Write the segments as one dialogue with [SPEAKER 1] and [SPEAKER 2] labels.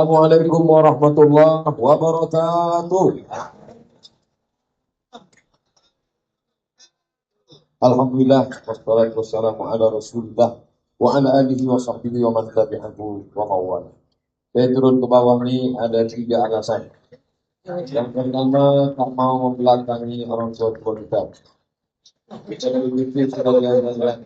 [SPEAKER 1] Assalamualaikum warahmatullahi wabarakatuh. Alhamdulillah, wassalatu wassalamu ala Rasulillah wa ala alihi wa sahbihi wa man tabi'ahu wa mawala. Saya turun ke bawah ini ada 3 alasan. Yang pertama, tak mau membelakangi orang tua kita. Kita lebih sekalian dan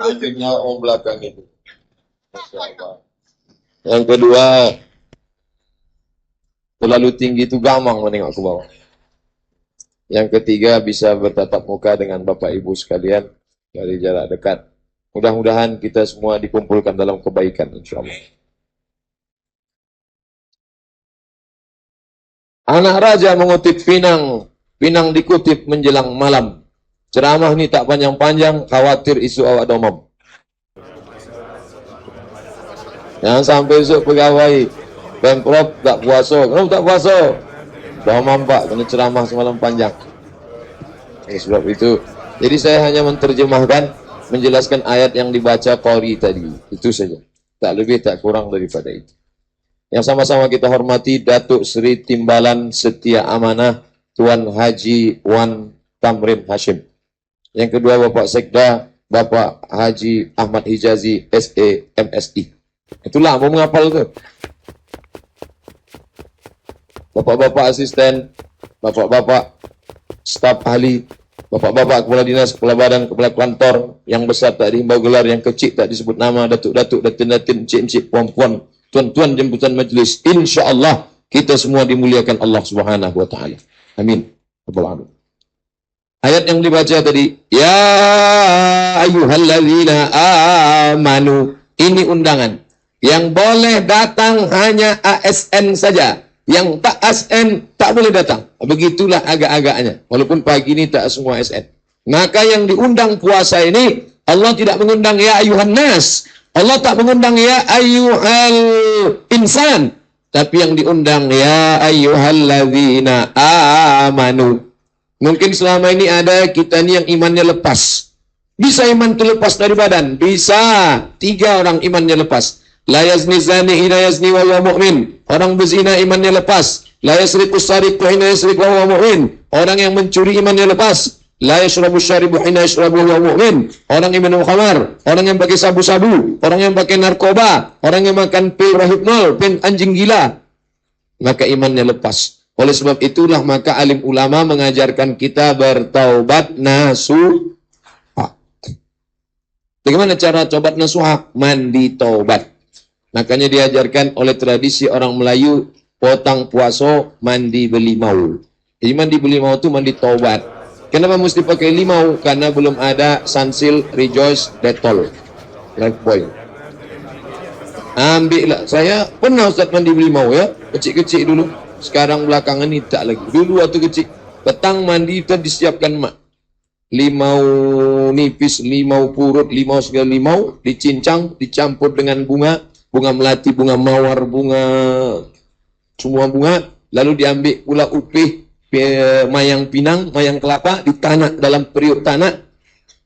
[SPEAKER 1] akhirnya om belakang itu. Yang kedua, terlalu tinggi itu gamang menengok ke bawah. Yang ketiga, bisa bertatap muka dengan Bapak Ibu sekalian dari jarak dekat. Mudah-mudahan kita semua dikumpulkan dalam kebaikan, insyaallah. Anak raja mengutip Pinang. Pinang dikutip menjelang malam. Ceramah ini tak panjang-panjang, khawatir isu awak domam. Jangan sampai esok pegawai Pemprov tak puasa. Kenapa tak puasa? Domam pak, kena ceramah semalam panjang. Sebab itu, jadi saya hanya menerjemahkan, menjelaskan ayat yang dibaca Qori tadi. Itu saja. Tak lebih, tak kurang daripada itu. Yang sama-sama kita hormati Datuk Seri Timbalan Setia Amanah Tuan Haji Wan Tamrin Hashim. Yang kedua Bapak Sekda Bapak Haji Ahmad Hijazi SE MSI. Itulah mau menghafal tu. Bapak-bapak asisten, bapak-bapak staf ahli, bapak-bapak kepala dinas, kepala badan, kepala kantor, yang besar tak dihimbau gelar, yang kecil tak disebut nama, datuk-datuk, datin-datin, encik-encik, puan-puan, tuan-tuan jemputan majlis, insya-Allah kita semua dimuliakan Allah Subhanahu wa taala. Amin. Ayat yang dibaca tadi, ya ayyuhalladzina amanu, ini undangan. Yang boleh datang hanya ASN saja. Yang tak ASN tak boleh datang. Begitulah agak-agaknya. Walaupun pagi ini tak semua ASN. Maka yang diundang puasa ini, Allah tidak mengundang ya ayyuhan nas. Allah tak mengundang ya ayyuhal insan, tapi yang diundang ya ayyuhalladzina amanu. Mungkin selama ini ada kita ni yang imannya lepas. Bisa iman itu lepas dari badan? Bisa. 3 orang imannya lepas. La yazni zani hina yazni wa huwa mu'min. Orang berzina imannya lepas. La yasriqu sariqu hina yasriqu wa huwa mu'min. Orang yang mencuri imannya lepas. La yashrabu syaribu hina yashrabu wa mu'min. Orang yang minum khamar, orang yang pakai sabu-sabu, orang yang pakai narkoba, orang yang makan pil rohypnol, pil anjing gila, maka imannya lepas. Oleh sebab itulah maka alim ulama mengajarkan kita bertaubat nasuha. Bagaimana cara taubat nasuha? Mandi taubat. Makanya diajarkan oleh tradisi orang Melayu, potang puasa, mandi belimau. Jadi mandi belimau itu mandi taubat. Kenapa mesti pakai limau? Karena belum ada Sunsil, Rejoice, Dettol, Lifebuoy. Ambillah. Saya pernah Ustaz mandi belimau ya, kecil-kecil dulu. Sekarang belakangan ini tak lagi. Dulu waktu kecil, petang mandi itu disiapkan mak. Limau nipis, limau purut, limau segala limau, dicincang, dicampur dengan bunga, bunga melati, bunga mawar, bunga, semua bunga. Lalu diambil pula upih, mayang pinang, mayang kelapa, ditanak dalam periuk tanah,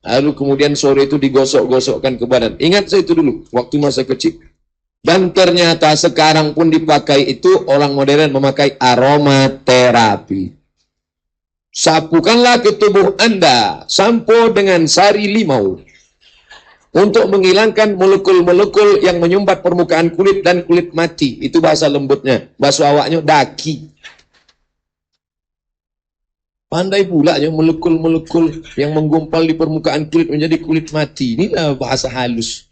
[SPEAKER 1] lalu kemudian sore itu digosok-gosokkan ke badan. Ingat saya itu dulu, waktu masa kecil. Dan ternyata sekarang pun dipakai itu, orang modern memakai aromaterapi. Sapukanlah ke tubuh Anda, sampo dengan sari limau, untuk menghilangkan molekul-molekul yang menyumbat permukaan kulit dan kulit mati. Itu bahasa lembutnya, bahasa awaknya daki. Pandai pula ya molekul-molekul yang menggumpal di permukaan kulit menjadi kulit mati. Inilah bahasa halus.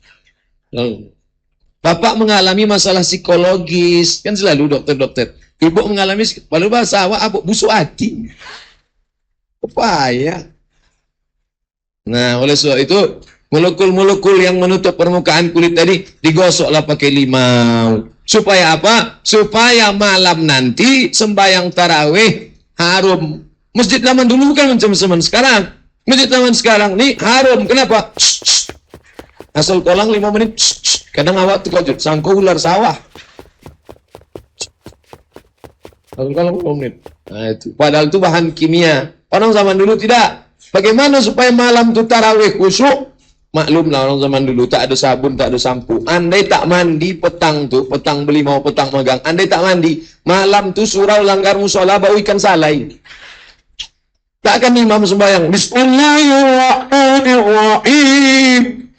[SPEAKER 1] Bapak mengalami masalah psikologis, kan selalu dokter-dokter. Ibu mengalami, kalau bahasa awak apa? Busuk hati. Apa ya? Nah, oleh sebab itu, molekul-molekul yang menutup permukaan kulit tadi digosoklah pakai limau. Supaya apa? Supaya malam nanti sembahyang tarawih harum. Masjid zaman dulu bukan macam zaman sekarang. Masjid zaman sekarang ni harum. Kenapa? Asal kolang 5 menit. Kadang awak terkejut. Sangka ular sawah. Kalau 10 menit. Nah, itu. Padahal itu bahan kimia. Orang zaman dulu tidak. Bagaimana supaya malam itu tarawih khusyuk? Maklum lah orang zaman dulu tak ada sabun, tak ada sampo. Andai tak mandi petang tuh, petang beli mau petang magang. Andai tak mandi, malam tuh surau langgar musola bau ikan salai. Tak akan imam sembahyang. Bismillahirrahmanirrahim.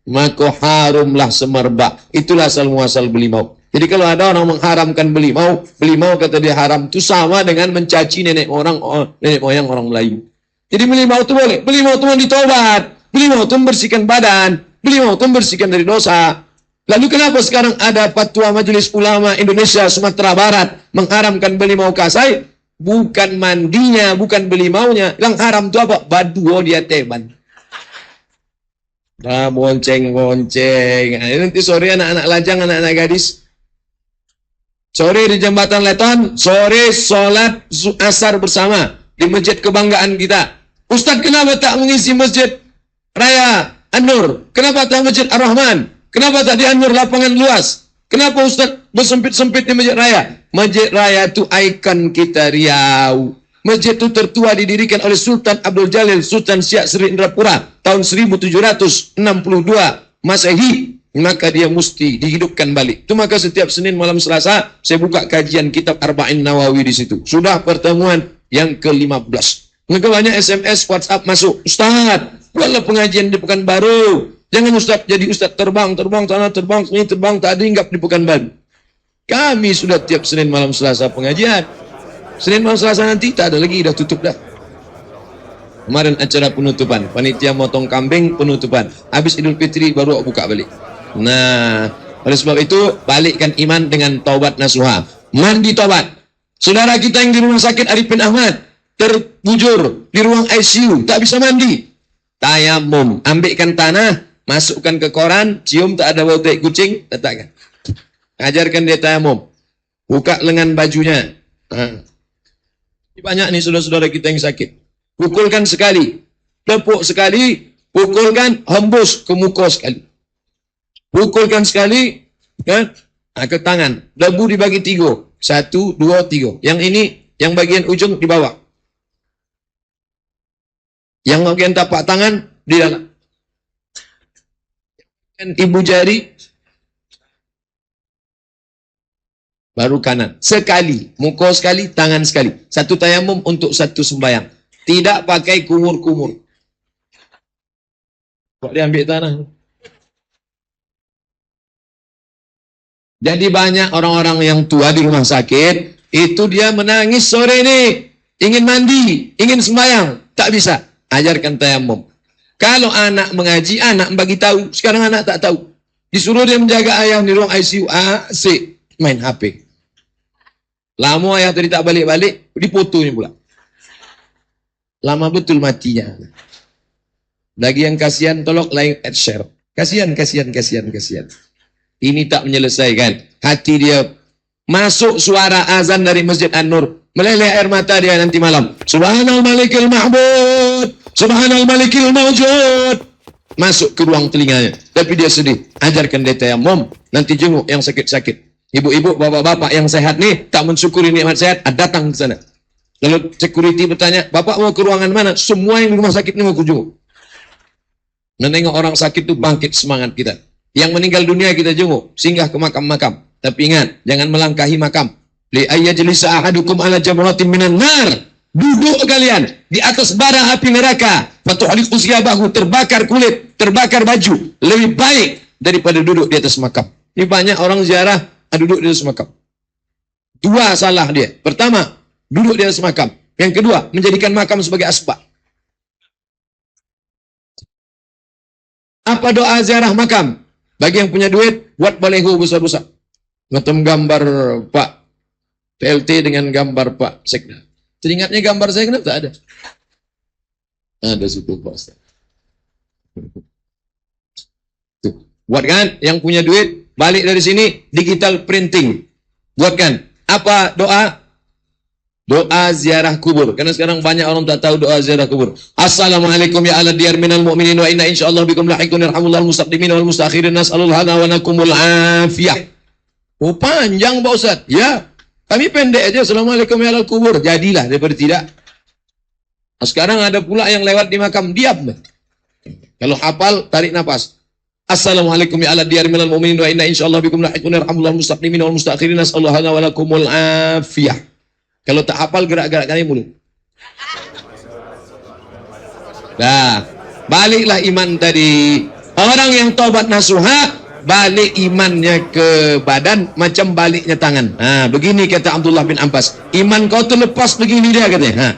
[SPEAKER 1] Maka harumlah semerbak. Itulah asal muasal beli mau. Jadi kalau ada orang mengharamkan beli mau kata dia haram, itu sama dengan mencaci nenek moyang orang Melayu. Jadi beli mau itu boleh. Beli mau itu ditobat. Beli mau itu membersihkan badan. Beli mau itu membersihkan dari dosa. Lalu kenapa sekarang ada fatwa Majelis Ulama Indonesia Sumatera Barat mengharamkan beli mau kasai? Bukan mandinya, bukan beli maunya. Yang haram itu apa? Baduo dia teban. Nah, bonceng-bonceng. Nanti sore anak-anak lajang, anak-anak gadis. Sore di Jembatan Leton, sore sholat asar bersama di Masjid Kebanggaan kita. Ustadz, kenapa tak mengisi Masjid Raya An-Nur? Kenapa tak Masjid Ar-Rahman? Kenapa tak di An-Nur lapangan luas? Kenapa Ustadz bersempit-sempit di Masjid Raya? Masjid Raya itu ikon kita Riau. Masjid itu tertua didirikan oleh Sultan Abdul Jalil Sultan Siak Sri Indrapura tahun 1762 Masehi. Maka dia mesti dihidupkan balik. Itu maka setiap Senin malam Selasa saya buka kajian kitab Arba'in Nawawi di situ. Sudah pertemuan yang ke-15. Maka banyak SMS, WhatsApp masuk. Ustaz, kalau pengajian di Pekanbaru, jangan Ustaz jadi Ustaz terbang sana, terbang sini, terbang tadi hinggap di Pekanbaru. Kami sudah tiap Senin malam Selasa pengajian. Senin malam Selasa nanti tak ada lagi, dah tutup dah. Kemarin acara penutupan, panitia motong kambing penutupan. Habis Idul Fitri baru buka balik. Nah, oleh sebab itu balikkan iman dengan taubat nasuha. Mandi taubat. Saudara kita yang di rumah sakit Arifin Ahmad terbujur di ruang ICU, tak bisa mandi. Tayamum, ambilkan tanah, masukkan ke koran, cium tak ada bau tai kucing, letakkan. Ajarkan dia tayamum. Buka lengan bajunya. Nah. Banyak nih saudara-saudara kita yang sakit. Pukulkan sekali, tepuk sekali, pukulkan, hembus ke muka sekali. Pukulkan sekali, kan? Nah, ke tangan. Debu dibagi 3. 1, 2, 3. Yang ini, yang bagian ujung di bawah. Yang bagian tapak tangan di dalam. Ibu jari, baru kanan. Sekali, muka sekali, tangan sekali. Satu tayamum untuk satu sembahyang. Tidak pakai kumur-kumur. Kok dia ambil tanah? Jadi banyak orang-orang yang tua di rumah sakit, itu dia menangis sore ini, ingin mandi, ingin sembahyang, tak bisa. Ajarkan tayamum. Kalau anak mengaji, anak bagi tahu. Sekarang anak tak tahu. Disuruh dia menjaga ayah di ruang ICU, asik main HP. Lama ayah tadi tak balik-balik, difotonya pula. Lama betul matinya. Lagi yang kasihan, tolong like and share. Kasihan. Ini tak menyelesaikan. Hati dia masuk suara azan dari Masjid An-Nur. Meleleh air mata dia nanti malam. Subhanal Malikil Mahmud. Subhanal Malikil Mawjud. Masuk ke ruang telinganya. Tapi dia sedih. Ajarkan dia tayamum. Nanti jenguk yang sakit-sakit. Ibu-ibu, bapak-bapak yang sehat nih, tak mensyukuri nikmat sehat, datang ke sana. Lalu security bertanya, bapak mau ke ruangan mana? Semua yang di rumah sakit ini mau ke jenguk. Menengok orang sakit itu bangkit semangat kita. Yang meninggal dunia kita jenguk, singgah ke makam-makam. Tapi ingat, jangan melangkahi makam. Li ayyajlisa ahadukum ala jamratin minan nar. Duduk kalian di atas bara api neraka. Fatuhliqu siyabahu, terbakar kulit, terbakar baju. Lebih baik daripada duduk di atas makam. Ini banyak orang ziarah duduk di atas makam. 2 salah dia. Pertama, duduk di atas makam. Yang kedua, menjadikan makam sebagai asbab. Apa doa ziarah makam? Bagi yang punya duit, buat baleho besar-besar. Ngetem gambar Pak PLT dengan gambar Pak Sekda. Teringatnya gambar saya kenapa tak ada? Ada situ Pak Ustaz. Tuh. Buatkan yang punya duit, balik dari sini, digital printing. Buatkan. Apa doa? Doa ziarah kubur. Karena sekarang banyak orang tak tahu doa ziarah kubur. Assalamualaikum ya ala diyar minal mu'minin wa inna insyaallah bikum lahiqun yarhamullahu mustaqdimin wal mustakhirin nas'alul hana wa nakumul afiyah. Oh panjang Pak Ustaz. Ya. Kami pendek aja, Assalamualaikum ya alal kubur. Jadilah daripada tidak. Nah, sekarang ada pula yang lewat di makam, diam. Kalau hafal, tarik nafas. Assalamualaikum ya ala diyar minal mu'minin wa inna insyaallah bikum lahiqun yarhamullah mustaqdimin wal mustakhirin nasallahu wa lakumul afiyah. Kalau tak hafal gerak-gerakkan mulut. Nah, baliklah iman tadi. Orang yang tobat nasuha, balik imannya ke badan macam baliknya tangan. Nah, begini kata Abdullah bin Abbas. Iman kau terlepas begini dia katanya.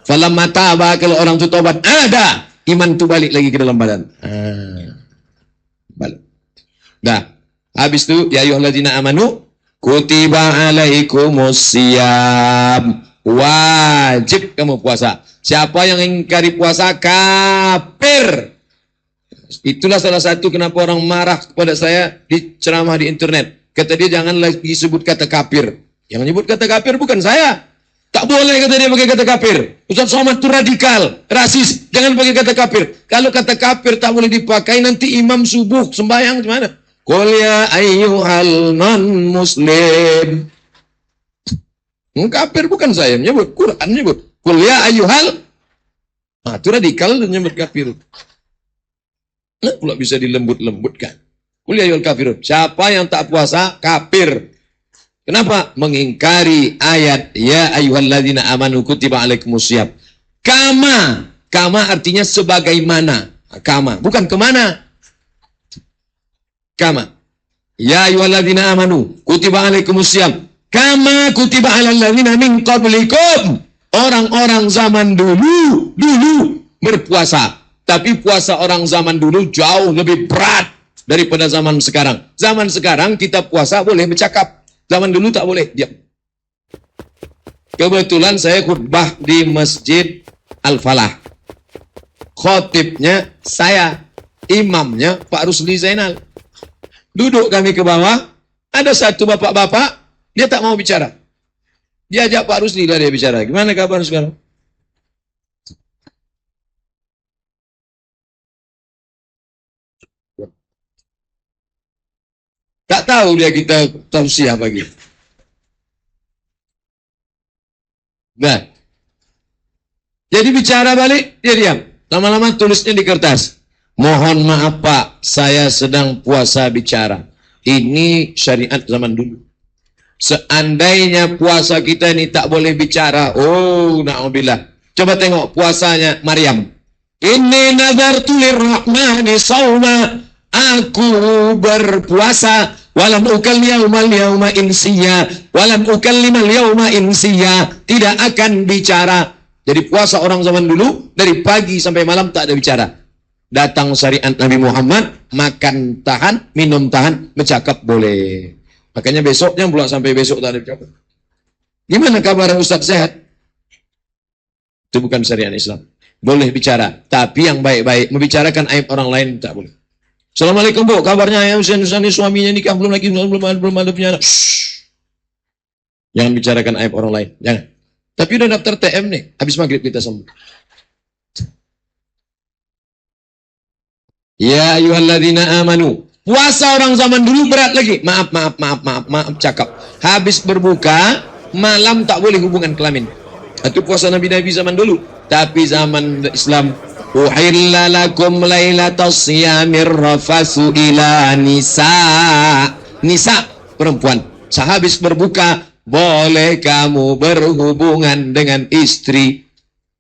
[SPEAKER 1] Falamma taba, kalau orang itu tobat, ada iman itu balik lagi ke dalam badan. Balik. Dah. Habis itu ya ayyuhalladzina amanu kutiba alaikumusiyam. Wajib kamu puasa. Siapa yang ingkari puasa kafir. Itulah salah satu kenapa orang marah kepada saya di ceramah di internet. Kata dia jangan lagi sebut kata kafir. Yang menyebut kata kafir bukan saya. Tak boleh kata dia pakai kata kafir. Ustaz Somad itu radikal, rasis. Jangan pakai kata kafir. Kalau kata kafir tak boleh dipakai, nanti imam subuh sembahyang gimana? Qul ya ayyuhal non muslim. Kafir bukan saya menyebut, Quran menyebut. Qul ya ayyuhal. Nah, itu radikal menyebut kafir. Nah, pula bisa dilembut-lembutkan. Qul ya ayyuhal kafirun. Siapa yang tak puasa kafir. Kenapa? Mengingkari ayat ya ayyuhalladzina amanu kutiba alaikumusiyam. Kama artinya sebagaimana. Kama, bukan kemana. Kama. Ya ayyuhalladzina amanu kutiba alaikumusiyam. Kama kutiba alal ladzina min qablikum. Orang-orang zaman dulu berpuasa. Tapi puasa orang zaman dulu jauh lebih berat daripada zaman sekarang. Zaman sekarang kita puasa boleh bercakap. Zaman dulu tak boleh, diam. Kebetulan saya khutbah di Masjid Al-Falah. Khotibnya saya, imamnya Pak Rusli Zainal. Duduk kami ke bawah, ada satu bapak-bapak, dia tak mau bicara. Dia ajak Pak Rusli lah dia bicara. Gimana kabar sekarang? Tak tahu dia kita tausiah pagi. Nah, jadi bicara balik, dia diam. Lama-lama tulisnya di kertas. Mohon maaf Pak, saya sedang puasa bicara. Ini syariat zaman dulu. Seandainya puasa kita ini tak boleh bicara, oh na'udzubillah. Coba tengok puasanya Maryam. Inni nadartu lirrahmani sawma. Aku berpuasa walam ukallimal yauma insiya walam ukallimal yauma insiya, tidak akan bicara. Jadi puasa orang zaman dulu dari pagi sampai malam tak ada bicara. Datang syariat Nabi Muhammad, makan tahan, minum tahan, bercakap boleh. Makanya besoknya pula sampai besok tak ada bercakap. Gimana kabar Ustaz, sehat? Itu bukan syariat Islam. Boleh bicara, tapi yang baik-baik. Membicarakan aib orang lain tak boleh. Assalamualaikum Bu, kabarnya ya Husain suaminya nikah belum ada punya anak. Jangan bicarakan aib orang lain, jangan. Tapi udah daftar TM nih, habis maghrib kita sambung. Ya ayyuhalladzina amanu. Puasa orang zaman dulu berat lagi. Maaf cakap. Habis berbuka, malam tak boleh hubungan kelamin. Itu puasa Nabi-Nabi zaman dulu. Tapi zaman Islam, uhilla lakum lailatas siyamir rafasu ila nisa. Nisa, perempuan. Sehabis berbuka, boleh kamu berhubungan dengan istri.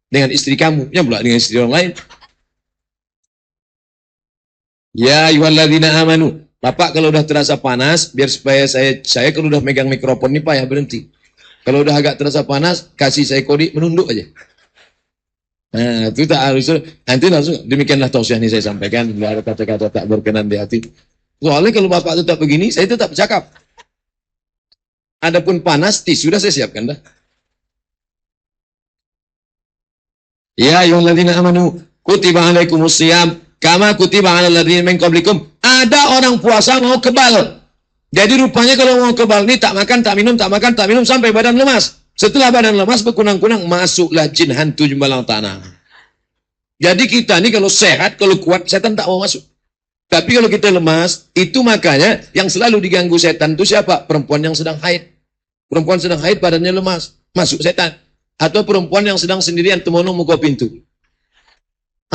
[SPEAKER 1] Dengan istri kamu. Ya pula dengan istri orang lain. Ya ayyuhalladzina amanu. Bapak kalau udah terasa panas, biar supaya saya kalau udah megang mikrofon nih Pak ya berhenti. Kalau udah agak terasa panas, kasih saya kode menunduk aja. Nah, itu tak harus. Nanti langsung demikianlah tausiah ini saya sampaikan. Tidak ada kata-kata tak berkenan di hati. Soalnya kalau Bapak tetap begini, saya tetap cakap. Adapun panas, tisu sudah saya siapkan dah. Ya ayyuhalladzina amanu kutiba alaikumusiyam kama kutiba alal ladzina min qablikum. Ada orang puasa mau kebal. Jadi rupanya kalau mau kebal ini tak makan, tak minum, tak makan, tak minum sampai badan lemas. Setelah badan lemas berkunang-kunang, masuklah jin hantu jembalang tanah. Jadi kita ini kalau sehat, kalau kuat, setan tak mau masuk. Tapi kalau kita lemas, itu makanya yang selalu diganggu setan itu siapa? Perempuan yang sedang haid. Perempuan sedang haid, badannya lemas, masuk setan. Atau perempuan yang sedang sendirian, temono muka pintu.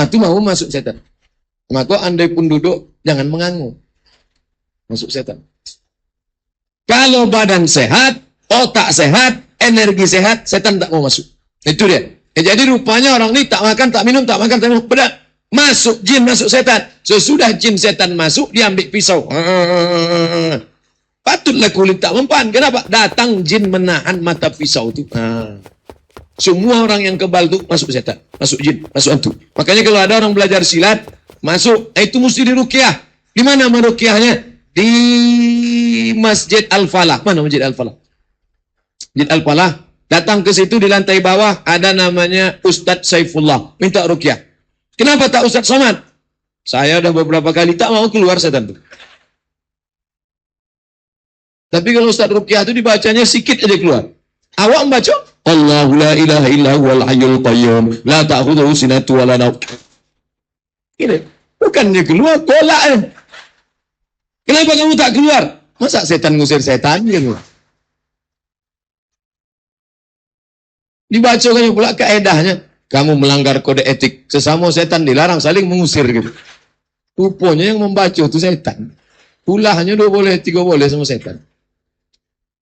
[SPEAKER 1] Itu mau masuk setan. Maka andai pun duduk, jangan mengangu. Masuk setan. Kalau badan sehat, otak sehat, energi sehat, setan tak mau masuk. Itu dia. Jadi rupanya orang ini tak makan, tak minum, tak makan, tak minum. Benar. Masuk jin, masuk setan. Sesudah jin setan masuk, dia ambil pisau. Patutlah kulit tak mempan. Kenapa? Datang jin menahan mata pisau itu. Semua orang yang kebal itu masuk setan, masuk jin, masuk hantu. Makanya kalau ada orang belajar silat, masuk, itu mesti diruqyah. Di mana meruqyahnya? Di Masjid Al-Falah. Mana Masjid Al-Falah? Masjid Al-Falah. Datang ke situ di lantai bawah ada namanya Ustadz Saifullah. Minta ruqyah. Kenapa tak Ustadz Somad? Saya udah beberapa kali tak mau keluar setan itu. Tapi kalau Ustadz ruqyah itu dibacanya sikit aja keluar. Awak membaca Allahu la ilaha illa huwal hayyul qayyum la ta'khudhuhu sinatun wa la nawm. Ini bukannya keluar, kolak. Kenapa kamu tak keluar? Masa setan ngusir setan gitu? Dibacakannya pula kaedahnya. Kamu melanggar kode etik. Sesama setan dilarang saling mengusir gitu. Rupanya yang membaca itu setan. Ulahnya 2 boleh, 3 boleh sama setan.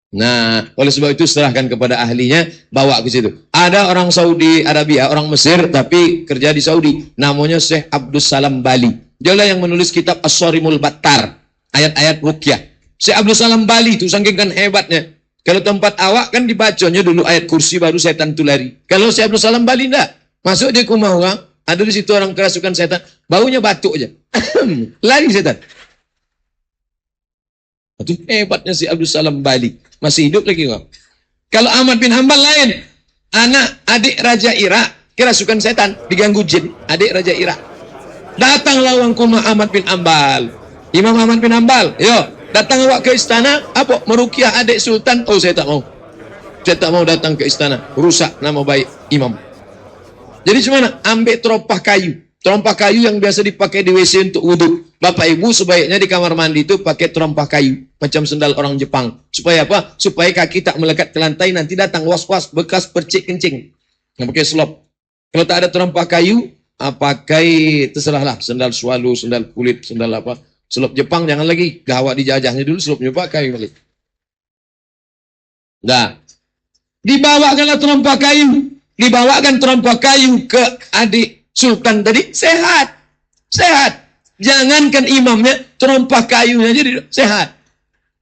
[SPEAKER 1] Nah, oleh sebab itu serahkan kepada ahlinya, bawa ke situ. Ada orang Saudi Arabia, orang Mesir, tapi kerja di Saudi. Namanya Syekh Abdus Salam Bali. Dialah yang menulis kitab As-Sarimul Battar. Ayat-ayat ruqyah. Syekh Abdus Salam Bali itu saking kan hebatnya. Kalau tempat awak kan dibacanya dulu ayat kursi baru setan itu lari. Kalau Syekh Abdus Salam Bali enggak. Masuk dia ke rumah orang, ada di situ orang kerasukan setan, baunya batuk aja. Lari setan. Itu hebatnya si Abdul Salam Bali. Masih hidup lagi orang. Kalau Ahmad bin Hanbal lain. Adik Raja Irak kerasukan setan, diganggu jin. Adik Raja Irak. Datanglah orang ke rumah Ahmad bin Hanbal. Imam Ahmad bin Hanbal, yo, datang awak ke istana, apa? Meruqyah adik sultan. Oh, saya tak mau. Saya tak mau datang ke istana. Rusak nama baik imam. Jadi gimana? Ambil terompah kayu. Terompah kayu yang biasa dipakai di WC untuk wudhu. Bapak ibu sebaiknya di kamar mandi itu pakai terompah kayu. Macam sendal orang Jepang. Supaya apa? Supaya kaki tak melekat ke lantai. Nanti datang was-was bekas percik kencing. Nggak pakai selop. Kalau tak ada terompah kayu, pakai terserahlah. Sendal swalu, sendal kulit, sendal apa. Selop Jepang jangan lagi. Gawat dijajahnya dulu, selopnya pakai balik. Nah. Dibawakanlah terompah kayu. Dibawakan terompah kayu ke adik sultan tadi, sehat. Sehat. Jangankan imamnya, terompah kayunya jadi sehat.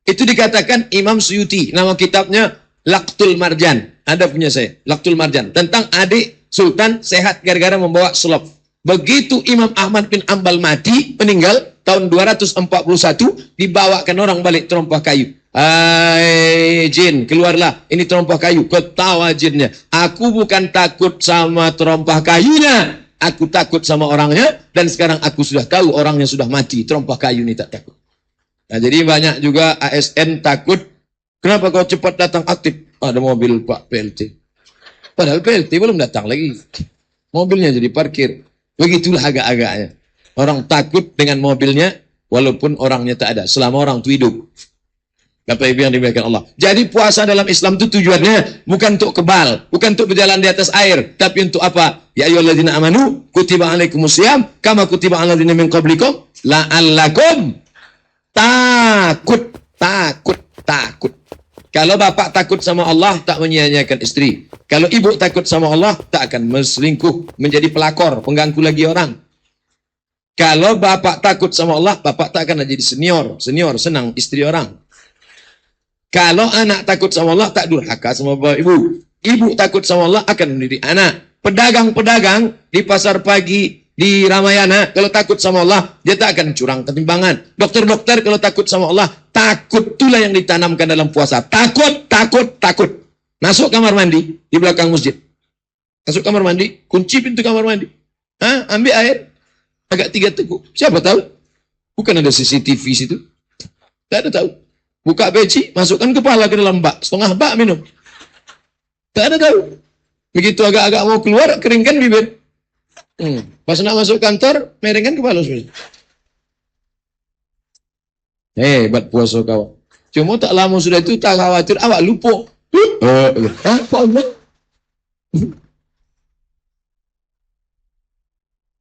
[SPEAKER 1] Itu dikatakan Imam Suyuti. Nama kitabnya Laqtul Marjan. Ada punya saya, Laqtul Marjan. Tentang adik sultan sehat gara-gara membawa selop. Begitu Imam Ahmad bin Hanbal mati, meninggal, tahun 241, dibawakan orang balik terompah kayu. Hai jin, keluarlah, ini terompah kayu. Ketawa jinnya, aku bukan takut sama terompah kayunya, aku takut sama orangnya, dan sekarang aku sudah tahu orangnya sudah mati. Terompah kayu ini tak takut. Nah, jadi banyak juga ASN takut. Kenapa kau cepat datang aktif? Ada mobil Pak PLT. Padahal PLT belum datang lagi. Mobilnya jadi parkir. Begitulah agak-agaknya. Orang takut dengan mobilnya, walaupun orangnya tak ada. Selama orang itu hidup. Bapak Ibu yang dimuliakan Allah. Jadi puasa dalam Islam itu tujuannya bukan untuk kebal, bukan untuk berjalan di atas air, tapi untuk apa? Ya ayyuhalladzina amanu kutiba alaikumusiyam kama kutiba alal ladzina min qablikum la'allakum takut. Kalau bapak takut sama Allah, tak menyia-nyiakan istri. Kalau ibu takut sama Allah, tak akan berselingkuh, menjadi pelakor, pengganggu lagi orang. Kalau bapak takut sama Allah, bapak tak akan jadi senior senang istri orang. Kalau anak takut sama Allah, tak durhaka sama bapak ibu. Ibu takut sama Allah, akan mendidik anak. Pedagang-pedagang di pasar pagi, di Ramayana, kalau takut sama Allah, dia tak akan curang ketimbangan. Dokter-dokter kalau takut sama Allah, takut itulah yang ditanamkan dalam puasa. Takut. Masuk kamar mandi, di belakang masjid. Masuk kamar mandi, kunci pintu kamar mandi. Ambil air, agak 3 teguk. Siapa tahu? Bukan ada CCTV situ. Tak ada tahu. Buka peci, masukkan kepala ke dalam bak. Setengah bak minum. Tak ada tahu. Begitu agak-agak mau keluar, keringkan bibir. Pas nak masuk kantor, merengkan kepala. Hebat puasa kawan. Cuma tak lama sudah itu, tak khawatir. Awak lupa Apa Allah?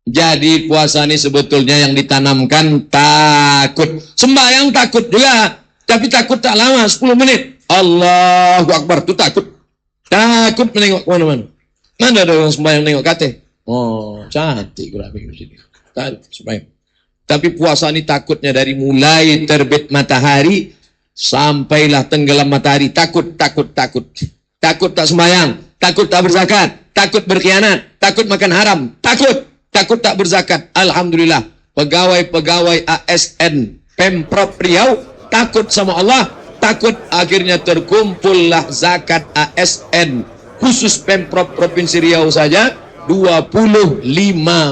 [SPEAKER 1] Jadi puasa ini sebetulnya yang ditanamkan takut. Sembahyang takut juga, tapi takut tak lama, 10 menit. Allahu Akbar, itu takut. Takut menengok kemana-mana. Mana ada orang sembahyang nengok kate? Oh, cantik grafik di sini. Takut sembahyang. Tapi puasa ini takutnya dari mulai terbit matahari sampailah tenggelam matahari. Takut. Takut tak sembahyang, takut tak berzakat, takut berkhianat, takut makan haram, takut tak berzakat. Alhamdulillah, pegawai-pegawai ASN Pemprov Riau takut sama Allah, takut akhirnya terkumpullah zakat ASN khusus Pemprov Provinsi Riau saja 25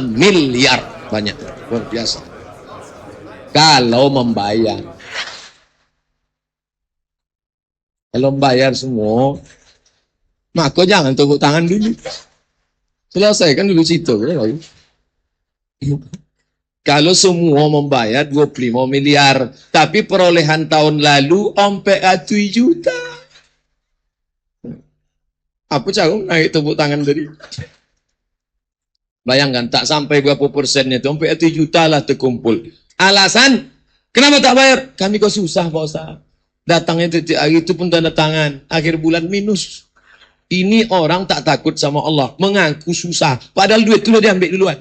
[SPEAKER 1] miliar. Banyak, luar biasa. Kalau membayar semua, maka jangan tepuk tangan dulu. Selesaikan dulu situ. Kalau semua membayar 25 miliar, tapi perolehan tahun lalu sampai 1 juta. Apa cara naik tepuk tangan tadi? Bayangkan, tak sampai berapa persennya itu, sampai 1 juta lah terkumpul. Alasan, kenapa tak bayar? Kami kok susah Pak Ustaz. Datangnya titik hari itu pun tanda tangan, akhir bulan minus. Ini orang tak takut sama Allah, mengaku susah, padahal duit itu diambil duluan.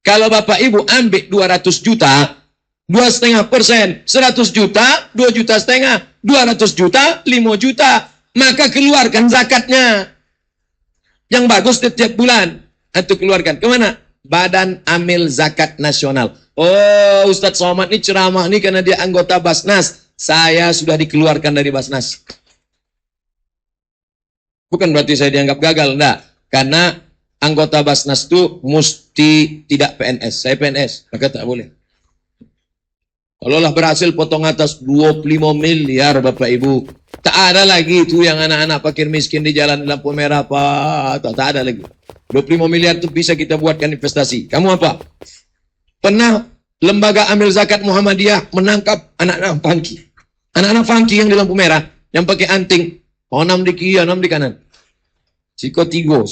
[SPEAKER 1] Kalau Bapak Ibu ambil 200 juta, 2,5%, 100 juta, 2,5 juta, 200 juta, 5 juta, maka keluarkan zakatnya. Yang bagus setiap bulan, itu keluarkan. Kemana? Badan Amil Zakat Nasional. Oh, Ustadz Somad ini ceramah ini karena dia anggota Basnas. Saya sudah dikeluarkan dari Basnas. Bukan berarti saya dianggap gagal, enggak. Karena anggota Basnas itu mesti tidak PNS. Saya PNS, maka tak boleh. Kalau lah berhasil potong atas 25 miliar Bapak Ibu, tak ada lagi itu yang anak-anak fakir miskin di jalan lampu merah Pak. Tak ada lagi. 25 miliar itu bisa kita buatkan investasi. Kamu apa? Pernah Lembaga Amil Zakat Muhammadiyah menangkap anak-anak funky. Anak-anak funky yang di lampu merah, yang pakai anting. Oh, 6 di kiri, 6 di kanan. Siko tigo.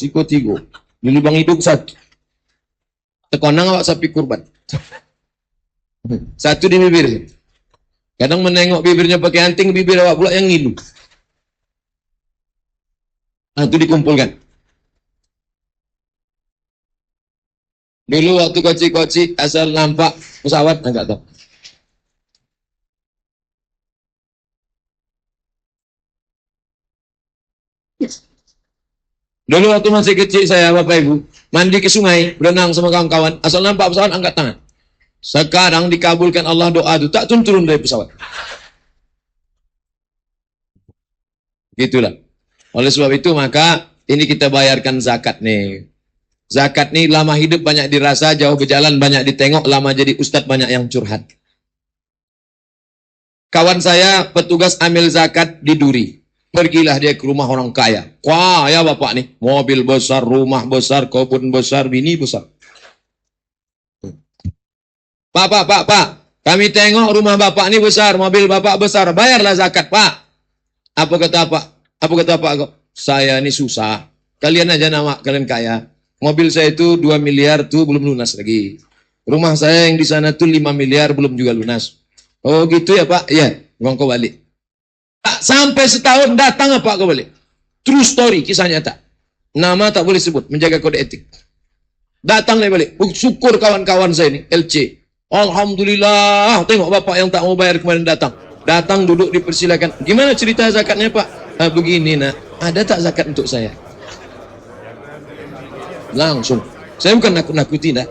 [SPEAKER 1] Di lubang hidung 1. Tekonang awak sapi kurban. 1 di bibir. Kadang menengok bibirnya pakai anting, bibir awak pula yang ngilu. Nah, itu dikumpulkan. Dulu waktu koci-koci asal nampak pesawat, enggak tahu. Dulu waktu masih kecil saya Bapak Ibu, mandi ke sungai, berenang sama kawan-kawan, asal nampak pesawat angkat tangan. Sekarang dikabulkan Allah doa itu, tak turun dari pesawat. Gitulah. Oleh sebab itu maka ini kita bayarkan zakat nih. Zakat nih lama hidup banyak dirasa, jauh berjalan banyak ditengok, lama jadi ustadz banyak yang curhat. Kawan saya petugas amil zakat di Duri. Pergilah dia ke rumah orang kaya. Wah ya bapak nih, mobil besar, rumah besar, kebun besar, bini besar. Pak, kami tengok rumah bapak ini besar, mobil bapak besar, bayarlah zakat pak. Apa kata pak? Saya ini susah. Kalian aja nama kalian kaya. Mobil saya itu 2 miliar tuh belum lunas lagi. Rumah saya yang di sana tuh 5 miliar belum juga lunas. Oh gitu ya pak? Iya, uang kau balik. Tak sampai setahun datang apa kau balik. True story, kisah nyata. Nama tak boleh sebut, menjaga kode etik. Datang dia balik. Syukur kawan-kawan saya ini, LC. Alhamdulillah, tengok bapak yang tak mau bayar kemarin datang. Datang duduk dipersilakan. Gimana cerita zakatnya pak? Begini nak, ada tak zakat untuk saya? Langsung. Saya bukan nakut-nakuti dah.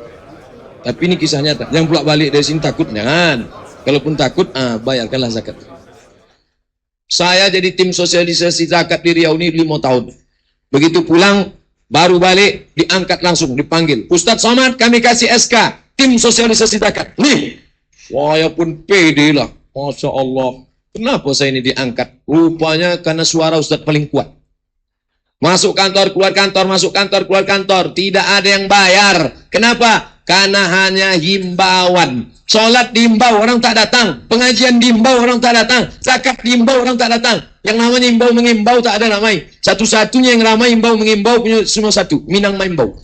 [SPEAKER 1] Tapi ini kisah nyata. Yang pulak balik dari sini takut, jangan. Kalaupun takut, bayarkanlah zakat. Saya jadi tim sosialisasi zakat di Riau ini 5 tahun. Begitu pulang, baru balik, diangkat langsung, dipanggil. Ustadz Somad, kami kasih SK, tim sosialisasi zakat. Nih, saya pun pede lah. Masya Allah. Kenapa saya ini diangkat? Rupanya karena suara Ustadz paling kuat. Masuk kantor, keluar kantor, masuk kantor, keluar kantor. Tidak ada yang bayar. Kenapa? Karena hanya himbauan. Sholat diimbau, orang tak datang. Pengajian diimbau, orang tak datang. Zakat diimbau, orang tak datang. Yang namanya imbau mengimbau tak ada namanya. Satu-satunya yang ramai imbau mengimbau punya semua satu. Minang maimbau.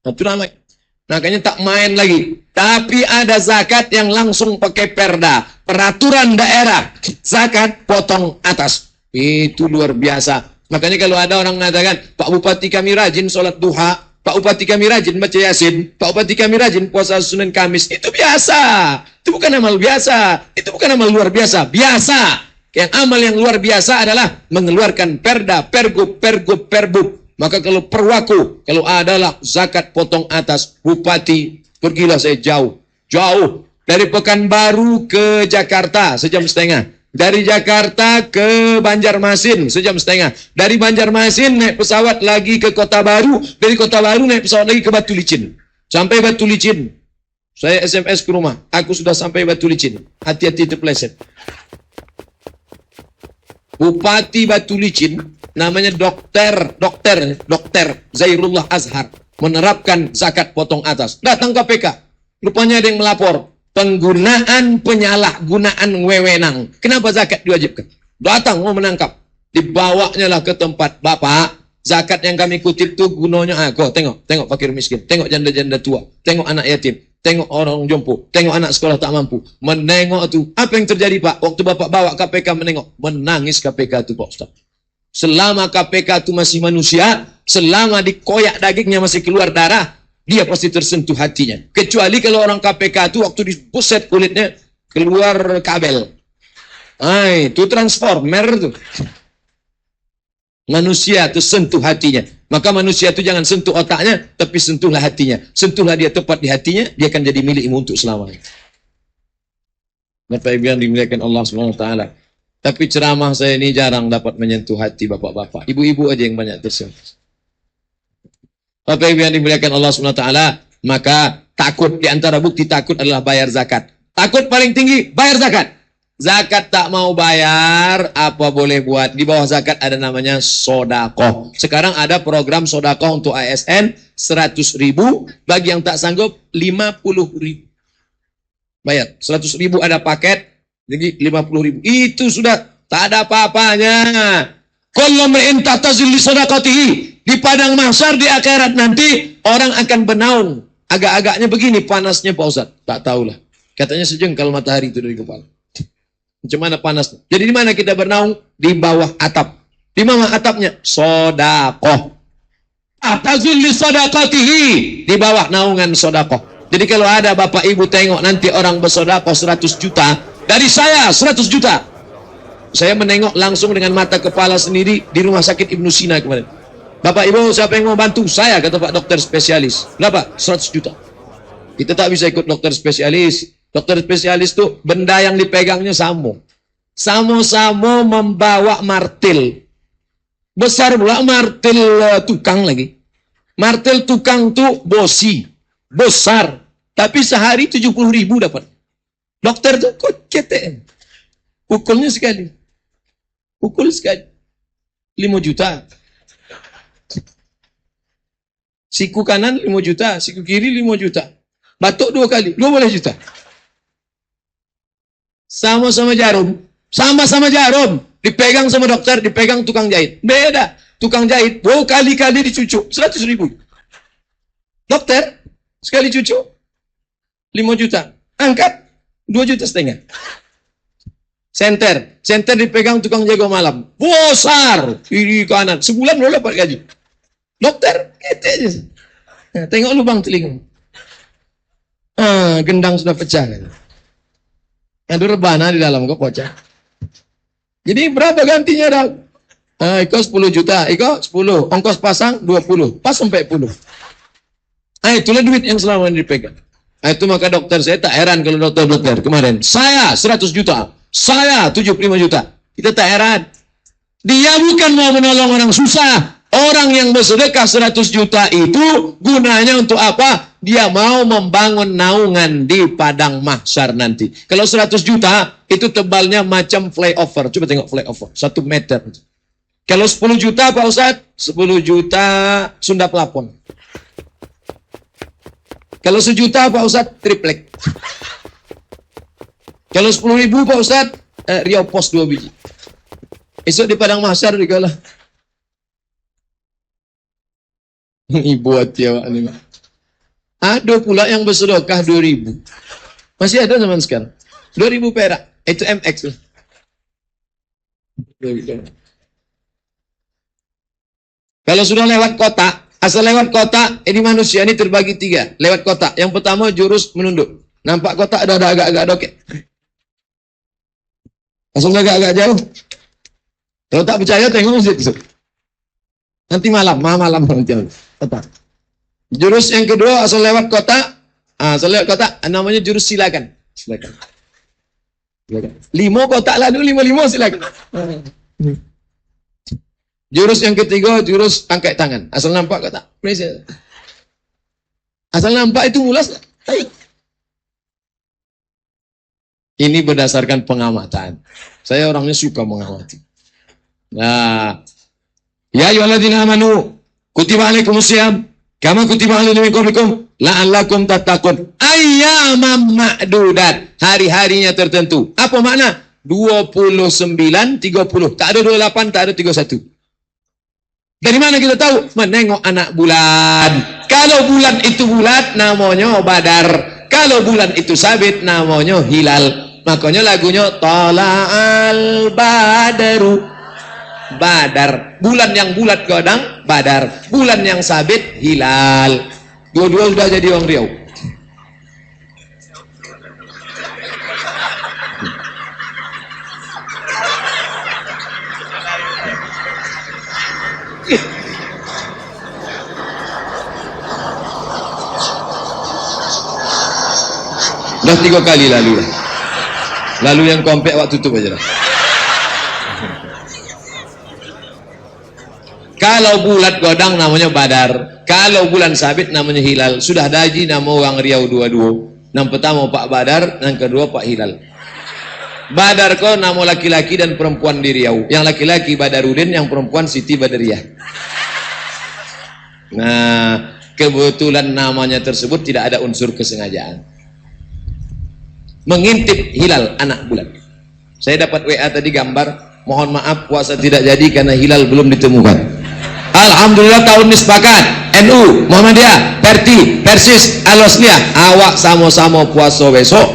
[SPEAKER 1] Itu namanya. Makanya tak main lagi. Tapi ada zakat yang langsung pakai perda. Peraturan daerah. Zakat potong atas. Itu luar biasa. Makanya kalau ada orang mengatakan, Pak Bupati kami rajin sholat duha. Pak Bupati kami rajin baca Yasin. Pak Bupati kami rajin puasa Senin Kamis. Itu biasa. Itu bukan amal biasa. Itu bukan amal luar biasa. Biasa. Yang amal yang luar biasa adalah mengeluarkan perda, pergub, perbub. Maka kalau perwaku, kalau adalah zakat potong atas, bupati, pergilah saya jauh. Jauh. Dari Pekanbaru ke Jakarta, sejam setengah. Dari Jakarta ke Banjarmasin, sejam setengah. Dari Banjarmasin naik pesawat lagi ke Kota Baru. Dari Kota Baru naik pesawat lagi ke Batu Licin. Sampai Batu Licin. Saya SMS ke rumah. Aku sudah sampai Batu Licin. Hati-hati terpeleset. Bupati Batu Licin, namanya Dokter Zairullah Azhar, menerapkan zakat potong atas. Datang KPK. Rupanya ada yang melapor. Penggunaan penyalahgunaan wewenang. Kenapa zakat diwajibkan? Datang mau menangkap. Dibawanya lah ke tempat. Bapak, zakat yang kami kutip tuh gunanya, tengok fakir miskin, tengok janda-janda tua, tengok anak yatim, tengok orang jompo, tengok anak sekolah tak mampu. Menengok tuh. Apa yang terjadi Pak? Waktu Bapak bawa KPK menengok. Menangis KPK itu Pak Ustaz. Selama KPK itu masih manusia, selama dikoyak dagingnya masih keluar darah, dia pasti tersentuh hatinya. Kecuali kalau orang KPK itu waktu dipuset kulitnya keluar kabel. Itu transformer tuh. Manusia itu sentuh hatinya. Maka manusia itu jangan sentuh otaknya, tapi sentuhlah hatinya. Sentuhlah dia tepat di hatinya, dia akan jadi milikmu untuk selamanya. Bapak Ibu yang dimuliakan Allah SWT. Tapi ceramah saya ini jarang dapat menyentuh hati bapak-bapak. Ibu-ibu aja yang banyak tersentuh. Bapak Ibu yang dimuliakan Allah SWT, maka takut, di antara bukti takut adalah bayar zakat. Takut paling tinggi, bayar zakat. Zakat tak mau bayar, apa boleh buat? Di bawah zakat ada namanya sodakoh. Sekarang ada program sodakoh untuk ASN 100.000, bagi yang tak sanggup 50.000. Bayar, 100.000 ada paket, jadi 50.000. Itu sudah tak ada apa-apanya. Kullu mri'in tahtazil li sadaqatihi. Di padang mahsyar di akhirat nanti orang akan bernaung. Agak-agaknya begini panasnya Pak Ustaz. Tak tahulah. Katanya sejengkal matahari itu dari kepala. Macam mana panasnya? Jadi di mana kita bernaung? Di bawah atap. Di mana atapnya? Sodakoh. Tahtazil li sadaqatihi. Di bawah naungan sodakoh. Jadi kalau ada Bapak Ibu tengok nanti orang bersodakoh 100 juta. Dari saya 100 juta. Saya menengok langsung dengan mata kepala sendiri di rumah sakit Ibnu Sina kemarin. Bapak Ibu siapa yang mau bantu? Saya, kata Pak dokter spesialis. Berapa? 100 juta. Kita tak bisa ikut dokter spesialis. Dokter spesialis itu benda yang dipegangnya samo. Samo-samo membawa martil. Besar pula martil tukang lagi. Martil tukang tuh bosi. Besar. Tapi sehari 70.000 dapat. Dokter tuh kok cetek. Pukulnya sekali. Pukul sekali. 5 juta. Siku kanan 5 juta. Siku kiri 5 juta. Batuk 2 kali. 12 juta. Sama-sama jarum. Sama-sama jarum. Dipegang sama dokter. Dipegang tukang jahit. Beda. Tukang jahit. Kali-kali dicucuk. 100.000. Dokter. Sekali cucuk. 5 juta. Angkat. 2,5 juta. Senter dipegang tukang jaga malam. Besar. Kiri kanan. Sebulan lo dapat gaji. Dokter, gitu aja. Nah, tengok lubang telinga. Gendang sudah pecah. Ada rebana di dalam kok pecah. Jadi berapa gantinya dah? Iko 10 juta. Iko 10. Ongkos pasang 20. Pas sampai 10. Itulah duit yang selama ini dipegang. Itu maka dokter saya tak heran kalau dokter kemarin. Saya 100 juta. Saya 75 juta. Kita tak heran. Dia bukan mau menolong orang susah. Orang yang bersedekah 100 juta itu gunanya untuk apa? Dia mau membangun naungan di padang mahsyar nanti. Kalau 100 juta itu tebalnya macam flyover. Coba tengok flyover. 1 meter. Kalau 10 juta Pak Ustadz? 10 juta Sunda Pelapon. Kalau 1 juta Pak Ustadz, triplek. Kalau 10.000 Pak Ustadz, Riau Pos 2 biji. Esok di Padang Mahsyar juga lah. Ibu hati awak ni. Ada pula yang bersedekah 2.000. Masih ada zaman sekarang. 2.000 perak. Itu MX lah. Kalau sudah lewat kotak, asal lewat kotak, ini manusia ini terbagi 3. Lewat kotak. Yang pertama jurus menunduk. Nampak kotak ada agak-agak doket. Langsung agak-agak jauh. Kalau tak percaya tengok masjid. Nanti malam nanti. Kotak. Jurus yang kedua asal lewat kotak. Asal lewat kotak namanya jurus silakan. Silakan. 5 kotak lalu 5 silakan. Jurus yang ketiga jurus angkat tangan. Asal nampak kotak. Asal nampak itu mulas. Ini berdasarkan pengamatan. Saya orangnya suka mengamati. Nah, ya ayyuhalladzina amanu kutiba alaikumusiyam kama kutiba alal ladzina min qablikum la'allakum tattaqun. Ayyaman ma'dudat. Hari-harinya tertentu. Apa makna? 29, 30. Tak ada 28, tak ada 31. Dari mana kita tahu? Menengok anak bulan. Kalau bulan itu bulat, namanya Badar. Kalau bulan itu sabit, namanya hilal. Makanya lagunya Tala'al Badaru. Badar. Bulan yang bulat godang, Badar. Bulan yang sabit, hilal. Dua-dua sudah jadi orang Riau. Dah 3 kali lalu lah. Lalu yang kompak waktu tutup aja lah. Kalau bulat godang namanya Badar. Kalau bulan sabit namanya hilal. Sudah daji nama orang Riau dua-dua. Yang pertama Pak Badar, yang kedua Pak Hilal. Badar kau nama laki-laki dan perempuan di Riau. Yang laki-laki Badarudin, yang perempuan Siti Badariah. Nah, kebetulan namanya tersebut tidak ada unsur kesengajaan. Mengintip hilal anak bulan. Saya dapat WA tadi gambar, mohon maaf puasa tidak jadi karena hilal belum ditemukan. Alhamdulillah tahun ini sepakat. NU, Muhammadiyah, Perti, Persis, Al-Wasliyah, awak sama-sama puasa besok,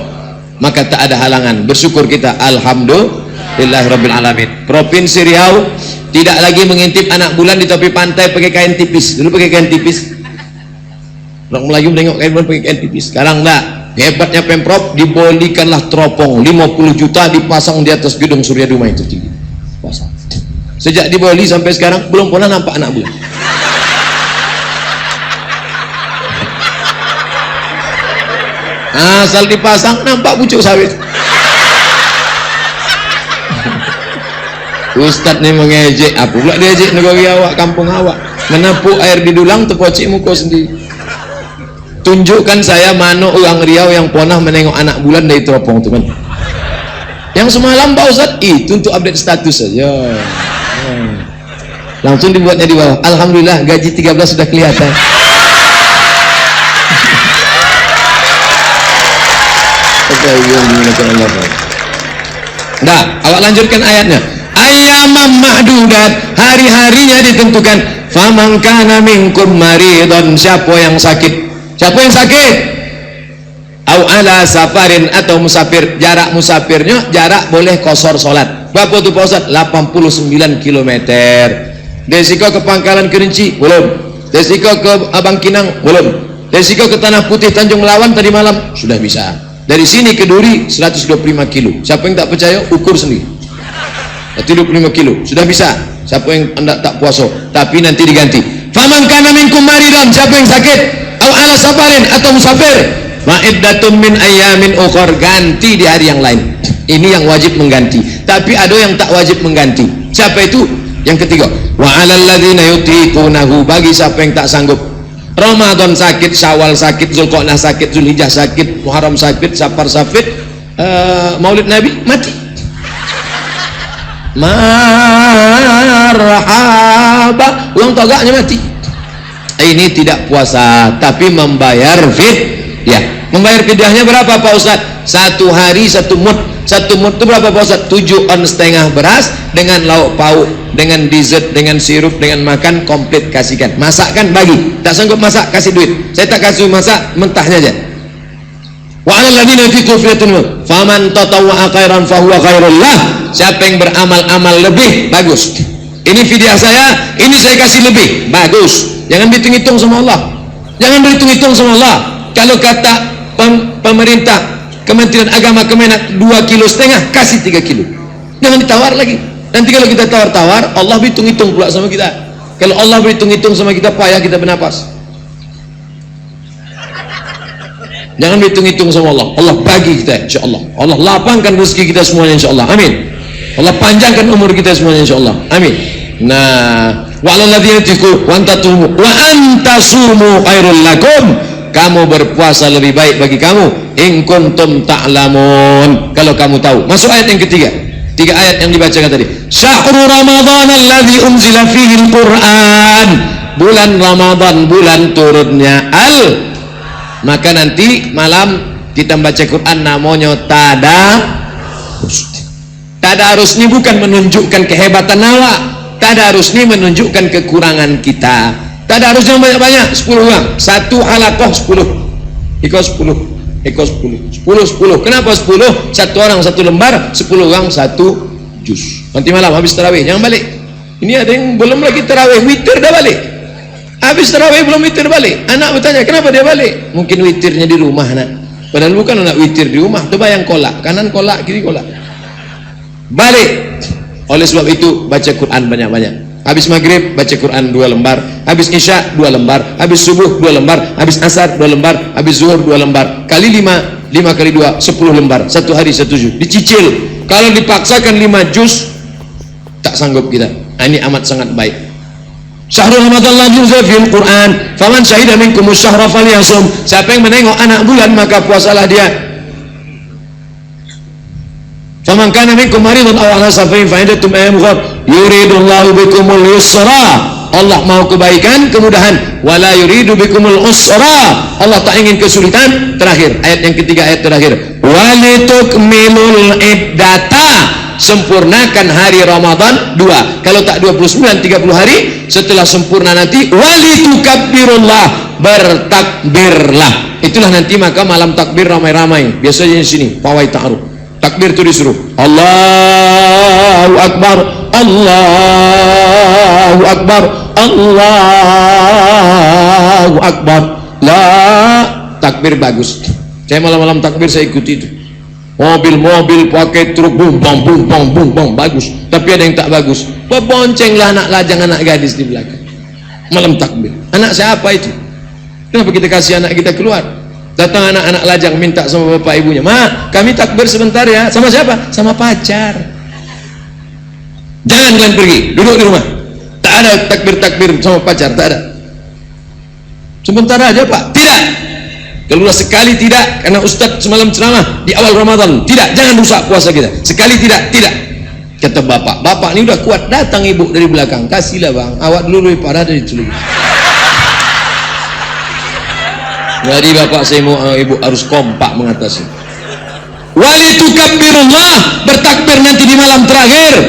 [SPEAKER 1] maka tak ada halangan. Bersyukur kita. Alhamdulillahirabbil alamin. Provinsi Riau tidak lagi mengintip anak bulan di tepi pantai pakai kain tipis. Dulu pakai kain tipis. Orang Melayu menengok kain bulan pakai kain tipis. Sekarang enggak. Hebatnya Pemprov, dibolikanlah teropong 50 juta dipasang di atas gedung Surya Duma itu tinggi. Pasang. Sejak diboli sampai sekarang belum pernah nampak anak bulan. Asal dipasang nampak pucuk sawit. Ustadz ni mengejek, apa pula dia ejek negeri awak, kampung awak. Menepuk air di dulang, terpocik muka sendiri. Tunjukkan saya mana orang Riau yang pernah menengok anak bulan dari teropong teman. Yang semalam Pak Ustadz itu untuk update status saja. Langsung dibuatnya di bawah. Alhamdulillah gaji 13 sudah kelihatan. Nah, awak lanjutkan ayatnya. Ayyamam ma'dudat, hari-harinya ditentukan. Faman kana minkum maridun, siapa yang sakit? Siapa yang sakit? Au ala safarin, atau musafir. Jarak musafirnya, jarak boleh kosor solat. Berapa tu Pak Ustaz? 89 km. Desiko ke Pangkalan Kerinci? Belum. Desiko ke Bangkinang? Belum. Desiko ke Tanah Putih Tanjung Melawan tadi malam? Sudah bisa. Dari sini ke Duri 125 kilo. Siapa yang tak percaya? Ukur sendiri. 125 kilo. Sudah bisa. Siapa yang hendak tak puasa? Tapi nanti diganti. Faman kana minkum maridan, siapa yang sakit? Au ala safarin, atau musafir, ma'iddatun min ayyamin ukhar, ganti di hari yang lain. Ini yang wajib mengganti. Tapi ada yang tak wajib mengganti. Siapa itu? Yang ketiga, wa 'alal ladzina yutiqunahu, bagi siapa yang tak sanggup. Ramadan sakit, Syawal sakit, Zulqa'dah sakit, Zulhijjah sakit, Muharram sakit, Safar sakit, Maulid Nabi mati. Marhaba, uang togaknya mati. Ini tidak puasa tapi membayar Ya, membayar fidyahnya berapa Pak Ustaz? 1 hari 1 mud. 1 mud itu berapa Pak Ustaz? 7 on setengah beras dengan lauk pauk, dengan dessert, dengan sirup, dengan makan komplit kasihkan. Masakkan bagi. Tak sanggup masak kasih duit. Saya tak kasih masak, mentahnya aja. Wa 'alal ladzina yutiquna fidyatun faman tatawwa'a khairan fahuwa khairul lah. Siapa yang beramal-amal lebih bagus. Ini fidyah saya, ini saya kasih lebih bagus. Jangan dihitung-hitung sama Allah. Jangan berhitung-hitung sama Allah. Kalau kata pemerintah, Kementerian Agama Kemenak 2,5 kilo, kasih 3 kilo. Jangan ditawar lagi. Nanti kalau kita tawar-tawar, Allah berhitung-hitung pula sama kita. Kalau Allah berhitung-hitung sama kita, payah kita bernapas. Jangan berhitung-hitung sama Allah. Allah bagi kita insyaallah. Allah lapangkan rezeki kita semuanya insyaallah. Amin. Allah panjangkan umur kita semuanya insyaallah. Amin. Nah, wa'alal ladzina yutiqu wa antasumu wa antasumu khairul lakum. Kamu berpuasa lebih baik bagi kamu in kuntum ta'lamun. Kalau kamu tahu. Masuk ayat yang ketiga. 3 ayat yang dibacakan tadi. Syahrul Ramadan alladzi unzila fihi al-Qur'an. Bulan Ramadan, bulan turunnya maka nanti malam kita baca Quran namanya tadarus ini bukan menunjukkan kehebatan awak. Tadarus ini menunjukkan kekurangan kita. Tadarus yang banyak-banyak 10 orang, 1 halaqah 10 ikut 10 ikut 10 kenapa 10? 1 orang 1 lembar, 10 orang 1 juz. Nanti malam habis tarawih jangan balik. Ini ada yang belum lagi tarawih, witir dah balik. Habis tarawih belum witir balik. Anak bertanya kenapa dia balik? Mungkin witirnya di rumah nak. Padahal bukan nak witir di rumah. Coba yang kolak, kanan kolak, kiri kolak. Balik. Oleh sebab itu baca Quran banyak-banyak. Habis maghrib baca Quran 2 lembar, habis isya 2 lembar, habis subuh 2 lembar, habis asar 2 lembar, habis zuhur 2 lembar. Kali 5 kali 2 10 lembar. 1 hari 1 juz. Dicicil. Kalau dipaksakan 5 juz tak sanggup kita. Ini amat sangat baik. Syahrul Ramadan ladzina unzila fihil Qur'an faman syahida minkumus syahra falyasum. Siapa yang menengok anak bulan maka puasalah dia. Faman kana minkum maridan aw ala safarin fa iddatum ayyam ukhra yuridullahu bikumul yusra. Allah mau kebaikan, kemudahan. Wala yuridu bikumul usra. Allah tak ingin kesulitan. Terakhir, ayat yang ketiga, ayat terakhir. Walitukmilul iddata. Sempurnakan hari Ramadan 2. Kalau tak 29 30 hari. Setelah sempurna nanti walitukabbirullah, bertakbirlah. Itulah nanti maka malam takbir ramai-ramai. Biasanya di sini pawai ta'aruf. Takbir itu disuruh Allahu Akbar, Allahu Akbar, Allahu Akbar. Takbir bagus. Saya malam-malam takbir saya ikuti itu. Mobil-mobil pakai truk bum bang bagus. Tapi ada yang tak bagus. Boncenglah anak lajang, anak gadis di belakang. Malam takbir. Anak siapa itu? Kenapa kita kasih anak kita keluar? Datang anak-anak lajang minta sama bapak ibunya, "Ma, kami takbir sebentar ya." Sama siapa? Sama pacar. Jangan kalian pergi, duduk di rumah. Tak ada takbir-takbir sama pacar, tak ada. Sebentar aja Pak. Tidak. Keluar sekali tidak, karena Ustadz semalam ceramah di awal Ramadan. Tidak, jangan rusak puasa kita. Sekali tidak. Kata bapak ini udah kuat. Datang ibu dari belakang, kasihlah bang, awak dulu lebih parah dari itu. Jadi bapak saya mau ibu harus kompak mengatasi. Walitukabbirullah, bertakbir nanti di malam terakhir.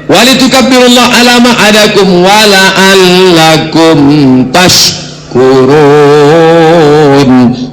[SPEAKER 1] Walitukabbirullah alama adakum wala'allakum tashkurun.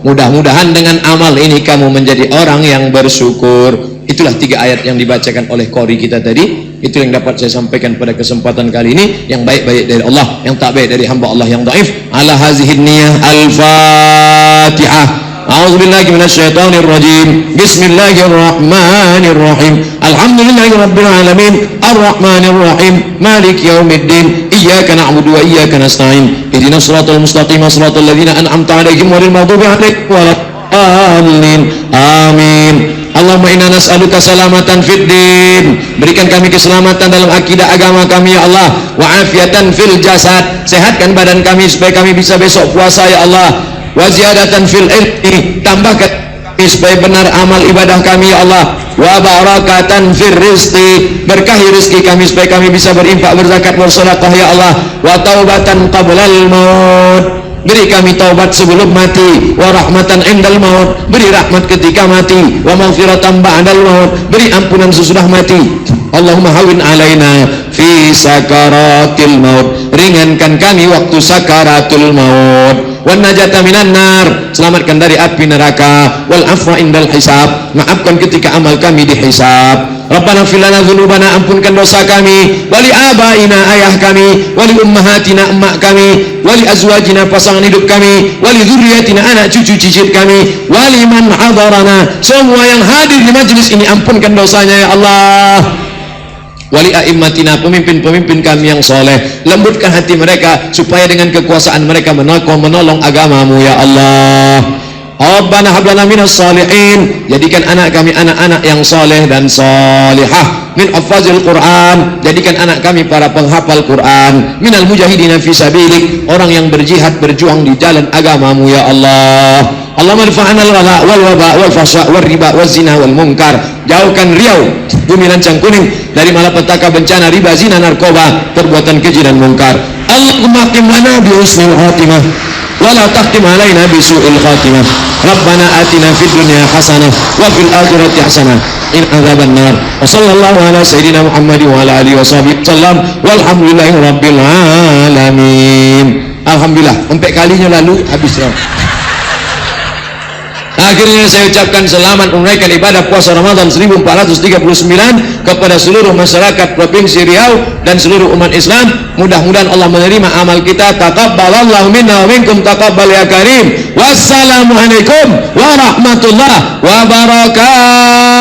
[SPEAKER 1] Mudah-mudahan dengan amal ini kamu menjadi orang yang bersyukur. Itulah 3 ayat yang dibacakan oleh qori kita tadi. Itu yang dapat saya sampaikan pada kesempatan kali ini. Yang baik-baik dari Allah, yang tak baik dari hamba Allah yang dhaif. Ala hazihin niyah. Al-Fatihah. A'udzubillahi minasyaitonir rajim. Bismillahirrahmanirrahim. Alhamdulillahirabbil alamin. Arrahmanir rahim. Maliki yaumiddin. Iyyaka na'budu wa iyyaka nasta'in. Ihdinas shiratal mustaqim, shiratal ladzina an'amta 'alaihim ghairil maghdubi 'alaihim waladdallin. Amin. Allahumma inna nas'aluka salamatan fid din. Berikan kami keselamatan dalam akidah agama kami ya Allah. Wa afiatan fil jasad. Sehatkan badan kami supaya kami bisa besok puasa ya Allah. Wa ziyadatan fil ilmi. Tambahkan kami supaya benar amal ibadah kami ya Allah. Wa barakatan fil rizqi. Berkahi rezeki kami supaya kami bisa berinfak, berzakat, bersedekah ya Allah. Wa taubatan qablal maut. beri kami taubat sebelum mati, wa rahmatan indal maut, beri rahmat ketika mati, wa maghfiratan ba'dal maut, beri ampunan sesudah mati. Allahumma hawin alaina fi sakaratil maut, ringankan kami waktu sakaratul maut, wan najata minan nar, selamatkan dari api neraka, wal afwa indal hisab, maafkan ketika amal kami dihisab. Rabbana fil lana dzunubana, ampunkan dosa kami, wali abaina, ayah kami, wali ummahatina, emak kami, wali azwajina, pasangan hidup kami, wali dzurriyyatina, anak cucu cicit kami, wali man hadarana, semua yang hadir di majlis ini ampunkan dosanya ya Allah. Wali a'immatina, pemimpin-pemimpin kami yang soleh, lembutkan hati mereka supaya dengan kekuasaan mereka menolong agamamu ya Allah. Rabbana hablana minas salihin, jadikan anak kami anak-anak yang soleh dan solihah, min hafazil Quran, jadikan anak kami para penghafal Quran, minal mujahidina fi sabilik, orang yang berjihad berjuang di jalan agamamu ya Allah. Allahumma rfa'na al-ghala wal waba wal fahsya wal riba wal zina wal munkar, jauhkan Riau, bumi lancang kuning dari malapetaka, bencana, riba, zina, narkoba, perbuatan keji dan munkar. Allahumma qim lana bi husnil khatimah wala tahkim alaina bi su'il khatimah. Rabbana atina fid dunya hasanah wa fil akhirati hasanah in adzaban nar. Wa sallallahu ala sayyidina Muhammad wa ala alihi washabihi sallam walhamdulillahi rabbil alamin. Alhamdulillah, sampai kalinya lalu habis. Akhirnya saya ucapkan selamat menunaikan ibadah puasa Ramadan 1439 kepada seluruh masyarakat Provinsi Riau dan seluruh umat Islam. Mudah-mudahan Allah menerima amal kita. Taqabbalallahu minna wa minkum taqabbal ya karim. Wassalamualaikum warahmatullahi wabarakatuh.